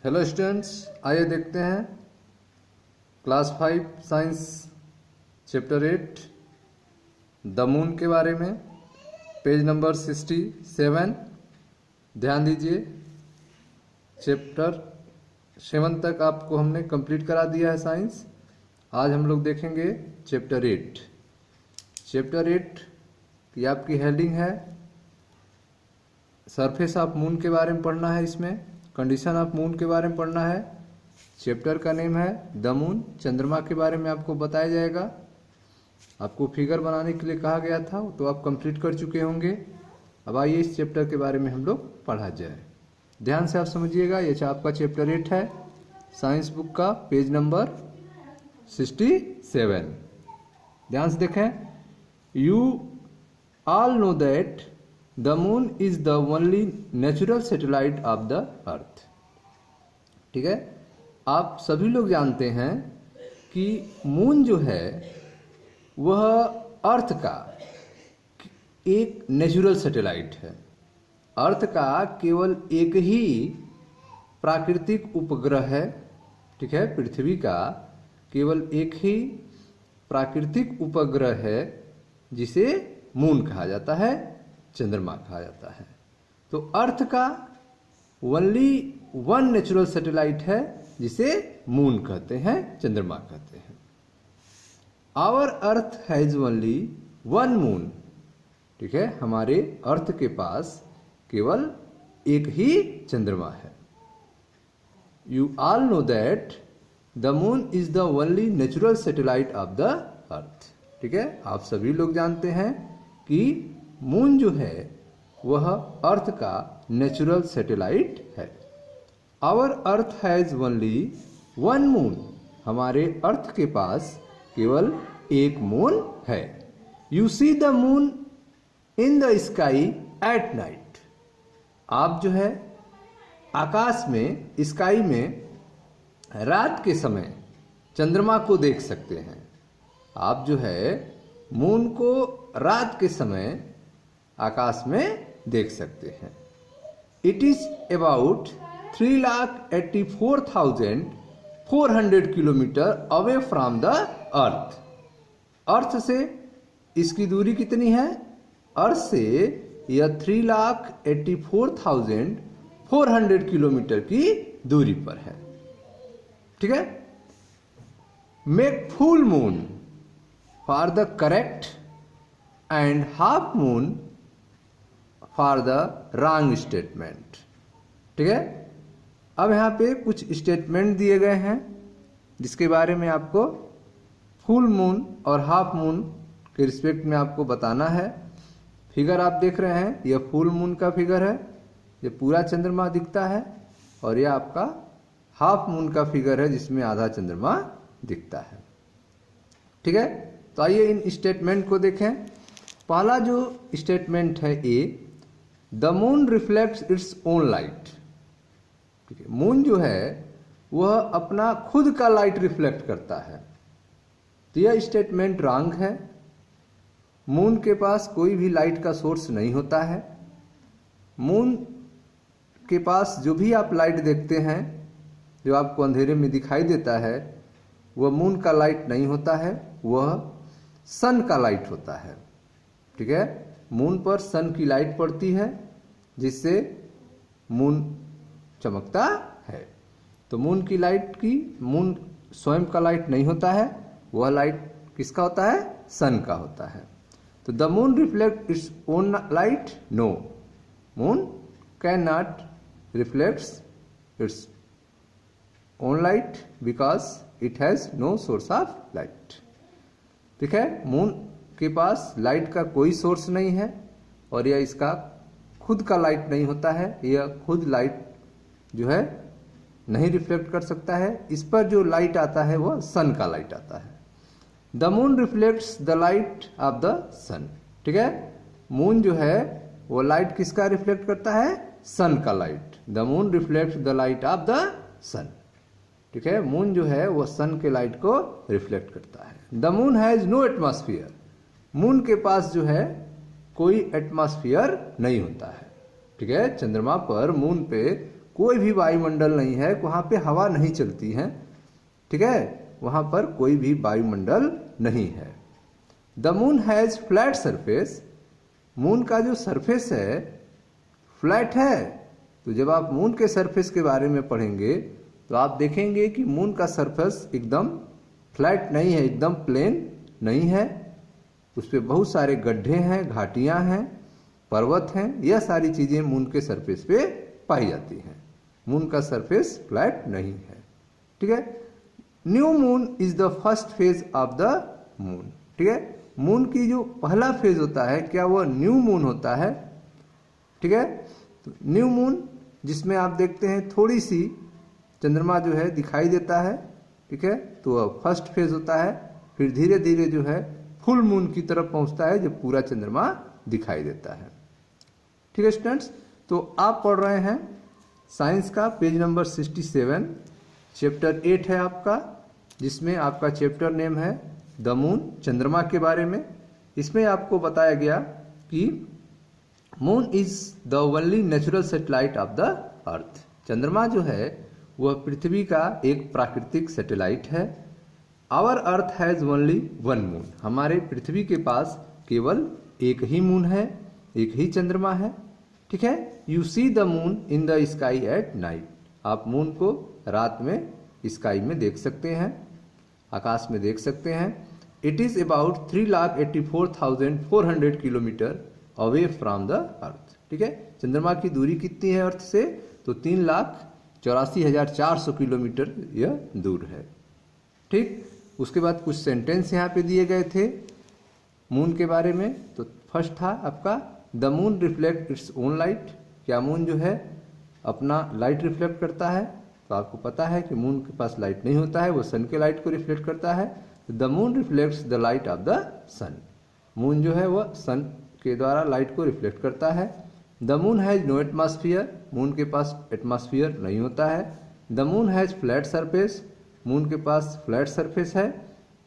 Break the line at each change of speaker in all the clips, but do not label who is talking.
Hello students, आइए देखते हैं class 5 science chapter 8 the moon के बारे में। Page number 67। ध्यान दीजिए, चैप्टर 7 तक आपको हमने कंप्लीट करा दिया है साइंस। आज हम लोग देखेंगे चैप्टर 8। चैप्टर 8 की आपकी हेडिंग है सरफेस ऑफ मून के बारे में पढ़ना है। इसमें कंडीशन ऑफ मून के बारे में पढ़ना है। चैप्टर का नेम है द मून। चंद्रमा के बारे में आपको बताया जाएगा। आपको फिगर बनाने के लिए कहा गया था, तो आप कंप्लीट कर चुके होंगे। अब आइए इस चैप्टर के बारे में हम लोग पढ़ा जाए। ध्यान से आप समझिएगा, ये आपका चैप्टर 8 है साइंस बुक का, पेज नंबर 67। ध्यान से देखें। You all know that the moon is the only natural satellite of the earth. ठीक है, आप सभी लोग जानते हैं कि मून जो है वह अर्थ का एक नेचुरल सैटेलाइट है। अर्थ का केवल एक ही प्राकृतिक उपग्रह है। ठीक है, पृथ्वी का केवल एक ही प्राकृतिक उपग्रह है जिसे मून कहा जाता है, चंद्रमा कहा जाता है। तो अर्थ का ओनली वन नेचुरल सैटेलाइट है जिसे मून कहते हैं, चंद्रमा कहते हैं। Our earth has only one moon. ठीक है, हमारे अर्थ के पास केवल एक ही चंद्रमा है। You all know that the moon is the only natural satellite of the earth. ठीक है, आप सभी लोग जानते हैं कि मून जो है वह अर्थ का नेचुरल सैटेलाइट है। Our earth has only one moon. हमारे अर्थ के पास केवल एक मून है। You see the moon in the sky at night. आप जो है आकाश में, स्काई में रात के समय चंद्रमा को देख सकते हैं। आप जो है मून को रात के समय आकाश में देख सकते हैं। It is about 3,84,400 kilometre away from the earth. Earth से इसकी दूरी कितनी है? अर्थ से यह 3,84,400 किलोमीटर की दूरी पर है। ठीक है। Make full moon for the correct and half moon for the wrong statement. ठीक है, अब यहाँ पे कुछ स्टेटमेंट दिए गए हैं जिसके बारे में आपको फुल मून और हाफ मून के रिस्पेक्ट में आपको बताना है। फिगर आप देख रहे हैं, यह फुल मून का फिगर है, ये पूरा चंद्रमा दिखता है, और यह आपका हाफ मून का फिगर है जिसमें आधा चंद्रमा दिखता है। ठीक है, तो आइए इन स्टेटमेंट को देखें। पहला जो स्टेटमेंट है A, the moon reflects its own light. ठीक है, मून जो है वह अपना खुद का लाइट रिफ्लेक्ट करता है। तो यह स्टेटमेंट रॉन्ग है। मून के पास कोई भी लाइट का सोर्स नहीं होता है। मून के पास जो भी आप लाइट देखते हैं, जो आपको अंधेरे में दिखाई देता है, वह मून का लाइट नहीं होता है, वह सन का लाइट होता है। ठीक है, मून पर सन की लाइट पड़ती है जिससे मून चमकता है। तो मून की लाइट की, मून स्वयं का लाइट नहीं होता है, वह लाइट किसका होता है? सन का होता है। तो the moon reflect its own light? No, moon can not reflects its own light because it has no source of light. ठीक है, मून के पास लाइट का कोई सोर्स नहीं है और यह इसका खुद का लाइट नहीं होता है। यह खुद लाइट जो है नहीं रिफ्लेक्ट कर सकता है। इस पर जो लाइट आता है वह सन का लाइट आता है। The moon reflects the light of the sun. ठीक है, मून जो है वो लाइट किसका रिफ्लेक्ट करता है? सन का light. The moon reflects the light of the sun. ठीक है, मून जो है वो सन के लाइट को रिफ्लेक्ट करता है। The moon has no atmosphere. Moon के पास जो है कोई एटमॉस्फेयर नहीं होता है। ठीक है, चंद्रमा पर, मून पे कोई भी वायुमंडल नहीं है, वहाँ पे हवा नहीं चलती है, ठीक है, वहाँ पर कोई भी वायुमंडल नहीं है। The moon has flat surface, moon का जो सरफेस है फ्लैट है। तो जब आप मून के सरफेस के बारे में पढ़ेंगे तो आप देखेंगे कि मून का सरफेस एकदम फ्लैट नहीं है, एकदम प्लेन नहीं है, उस पर बहुत सारे गड्ढे हैं, घाटियां हैं, पर्वत हैं, यह सारी चीजें मून के सरफेस पे पाई जाती हैं। मून का सरफेस फ्लैट नहीं है, ठीक है। New moon is the first phase of the moon, ठीक है। मून की जो पहला फेज होता है क्या वो न्यू मून होता है, ठीक है। तो न्यू मून जिसमें आप देखते हैं थोड़ी सी चंद्रमा जो है दिखाई देता है, ठीक है, तो वह फर्स्ट फेज होता है। फिर धीरे धीरे जो है फुल मून की तरफ पहुंचता है जब पूरा चंद्रमा दिखाई देता है, ठीक है स्टूडेंट्स। तो आप पढ़ रहे हैं साइंस का पेज नंबर 67, चैप्टर 8 है आपका, जिसमें आपका चैप्टर नेम है द मून, चंद्रमा के बारे में। इसमें आपको बताया गया कि moon is the only natural satellite of the earth. चंद्रमा जो है वह पृथ्वी का एक प्राकृतिक सैटेलाइट है। Our earth has only one moon, हमारे पृथ्वी के पास केवल एक ही मून है, एक ही चंद्रमा है, ठीक है। You see the moon in the sky at night, आप मून को रात में स्काई में देख सकते हैं, आकाश में देख सकते हैं। It is about 3,84,400 kilometre away from the अर्थ, ठीक है। चंद्रमा की दूरी कितनी है अर्थ से, तो 3,84,400 किलोमीटर यह दूर है, ठीक। उसके बाद कुछ सेंटेंस यहाँ पे दिए गए थे मून के बारे में। तो फर्स्ट था आपका the moon reflect its own light, क्या मून जो है अपना लाइट रिफ्लेक्ट करता है। तो आपको पता है कि मून के पास लाइट नहीं होता है, वो सन के लाइट को रिफ्लेक्ट करता है। The moon reflects the light of the sun, moon जो है वह सन के द्वारा लाइट को रिफ्लेक्ट करता है। The moon has no atmosphere, moon के पास एटमॉस्फेयर नहीं होता है। The moon has flat surface, moon के पास फ्लैट सरफेस है,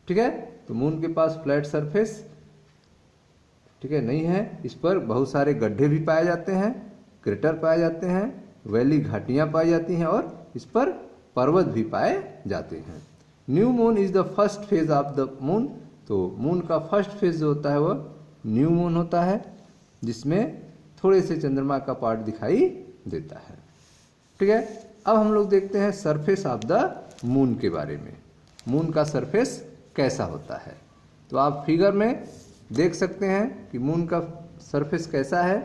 ठीक है। तो मून के पास फ्लैट सरफेस, ठीक है, नहीं है। इस पर बहुत सारे गड्ढे भी पाए जाते हैं, क्रेटर पाए जाते हैं, वैली घाटियां पाई जाती हैं और इस पर पर्वत भी पाए जाते हैं। New moon is the first phase of the moon, तो मून का फर्स्ट फेज जो होता है वह न्यू मून होता है, जिसमें थोड़े से चंद्रमा का पार्ट दिखाई देता है, ठीक है। अब हम लोग देखते हैं सरफेस ऑफ द मून के बारे में, मून का सरफेस कैसा होता है। तो आप फिगर में देख सकते हैं कि मून का सरफेस कैसा है।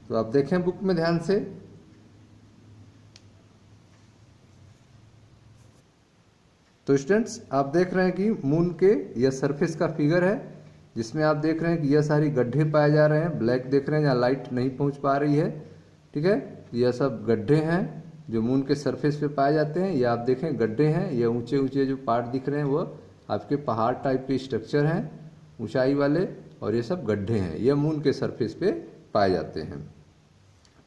तो आप देखें बुक में ध्यान से। तो स्टूडेंट्स आप देख रहे हैं कि मून के यह सरफेस का फिगर है, जिसमें आप देख रहे हैं कि यह सारी गड्ढे पाए जा रहे हैं, ब्लैक देख रहे हैं जहाँ लाइट नहीं पहुंच पा रही है, ठीक है। यह सब गड्ढे हैं जो मून के सरफेस पे पाए जाते हैं। ये आप देखें गड्ढे हैं, ये ऊंचे ऊंचे जो पार्ट दिख रहे हैं वो आपके पहाड़ टाइप के स्ट्रक्चर हैं ऊंचाई वाले, और ये सब गड्ढे हैं, ये मून के सरफेस पे पाए जाते हैं,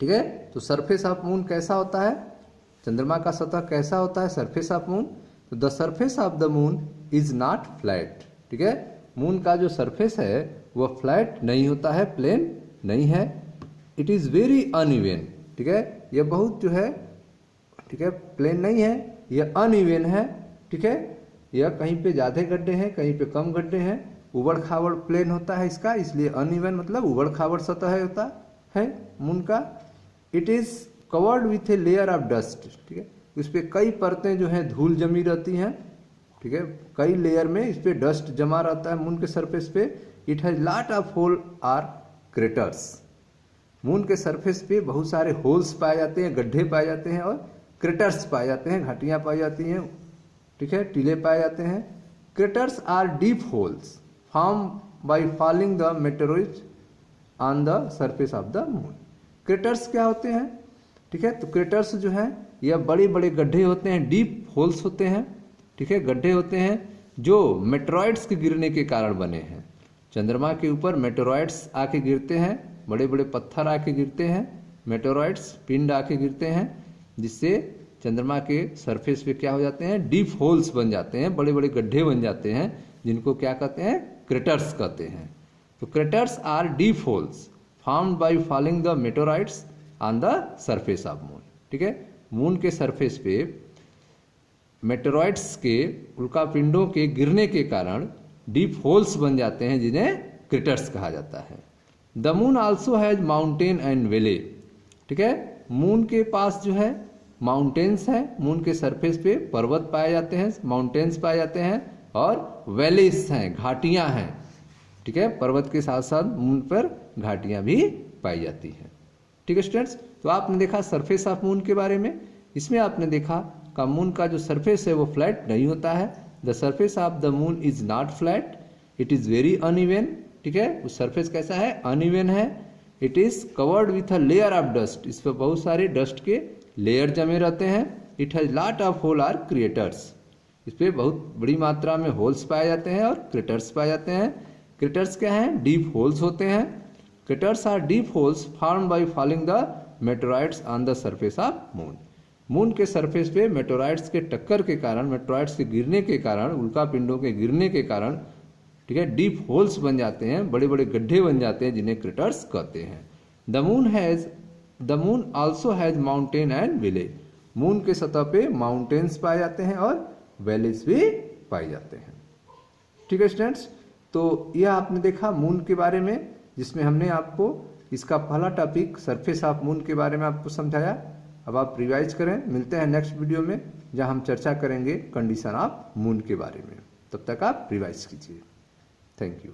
ठीक है। तो सरफेस ऑफ मून कैसा होता है, चंद्रमा का सतह कैसा होता है, सरफेस ऑफ मून। तो the surface of the moon is not flat, ठीक है। मून का जो सरफेस है वह फ्लैट नहीं होता है, प्लेन नहीं है। इट इज वेरी अनइवन, ठीक है, यह बहुत जो है, ठीक है, प्लेन नहीं है, यह अनइवन है, ठीक है। यह कहीं पे ज्यादा गड्ढे हैं, कहीं पे कम गड्ढे हैं, उबड़ खाबड़ प्लेन होता है इसका, इसलिए अनइवन मतलब उबड़ खाबड़ सतह होता है मून का। It is covered with a layer of dust, ठीक है, इस पे कई परतें जो हैं धूल जमी रहती हैं, ठीक है, कई लेयर में इस पे डस्ट जमा रहता है मून के सरफेस पे। It has lot of hole or craters, moon के सरफेस पे बहुत सारे होल्स पाए जाते हैं, गड्ढे पाए जाते हैं और क्रेटर्स पाए जाते हैं, घाटियां पाई जाती हैं, ठीक है, टीले पाए जाते हैं। Craters are deep holes form by falling the meteoroids on the surface of the moon. Craters क्या होते हैं, ठीक है, तो क्रेटर्स जो है यह बड़े बड़े गड्ढे होते हैं, डीप होल्स होते हैं, ठीक है, गड्ढे होते हैं जो मेटेरॉइड्स के गिरने के कारण बने हैं। चंद्रमा के ऊपर मेटेरॉइड्स आके गिरते हैं, बड़े बड़े पत्थर आके गिरते हैं, मेटेरॉइड्स पिंड आके गिरते हैं, जिससे चंद्रमा के सरफेस पे क्या हो जाते हैं, डीप होल्स बन जाते हैं, बड़े बड़े गड्ढे बन जाते हैं, जिनको क्या कहते हैं, क्रेटर्स कहते हैं। तो craters are deep holes formed by falling the meteoroids on the surface of moon, ठीक है। मून के सरफेस पे मेटेरॉइड्स के उल्कापिंडों के गिरने के कारण डीप होल्स बन जाते हैं जिन्हें क्रेटर्स कहा जाता है। The moon also has mountain and valley, ठीक है। मून के पास जो है माउंटेन्स है, मून के सरफेस पे पर्वत पाए जाते हैं, माउंटेन्स पाए जाते हैं, और वैलीज हैं, घाटियां हैं, ठीक है। पर्वत के साथ साथ मून पर घाटियां भी पाई जाती हैं, ठीक है स्टूडेंट्स। तो आपने देखा सरफेस ऑफ मून के बारे में। इसमें आपने देखा का मून का जो सरफेस है वो फ्लैट नहीं होता है। The surface of the moon is not flat, it is very uneven, ठीक है। उस सरफेस कैसा है, अनइवन है। It is covered with a layer of dust, इस पर बहुत सारे डस्ट के लेयर जमे रहते हैं। It has lot of hole or craters, इस पर बहुत बड़ी मात्रा में होल्स पाए जाते हैं और क्रेटर्स पाए जाते हैं। क्रेटर्स क्या हैं, डीप होल्स होते हैं। Craters are deep holes formed by falling the meteoroids on the surface of moon. Moon के सरफेस पे मेटेरॉइड्स के टक्कर के कारण, मेटेरॉइड्स के गिरने के कारण, उल्कापिंडों के गिरने के कारण, ठीक है, डीप होल्स बन जाते हैं, बड़े बड़े गड्ढे बन जाते हैं जिन्हें क्रेटर्स कहते हैं। The moon also has mountain and valley, moon के सतह पे माउंटेन्स पाए जाते हैं और वैलीज भी पाए जाते हैं, ठीक है स्टूडेंट्स। तो यह आपने देखा मून के बारे में, जिसमें हमने आपको इसका पहला टॉपिक सरफेस ऑफ मून के बारे में आपको समझाया। अब आप रिवाइज करें, मिलते हैं नेक्स्ट वीडियो में जहां हम चर्चा करेंगे कंडीशन ऑफ मून के बारे में। तब तक आप रिवाइज कीजिए। Thank you.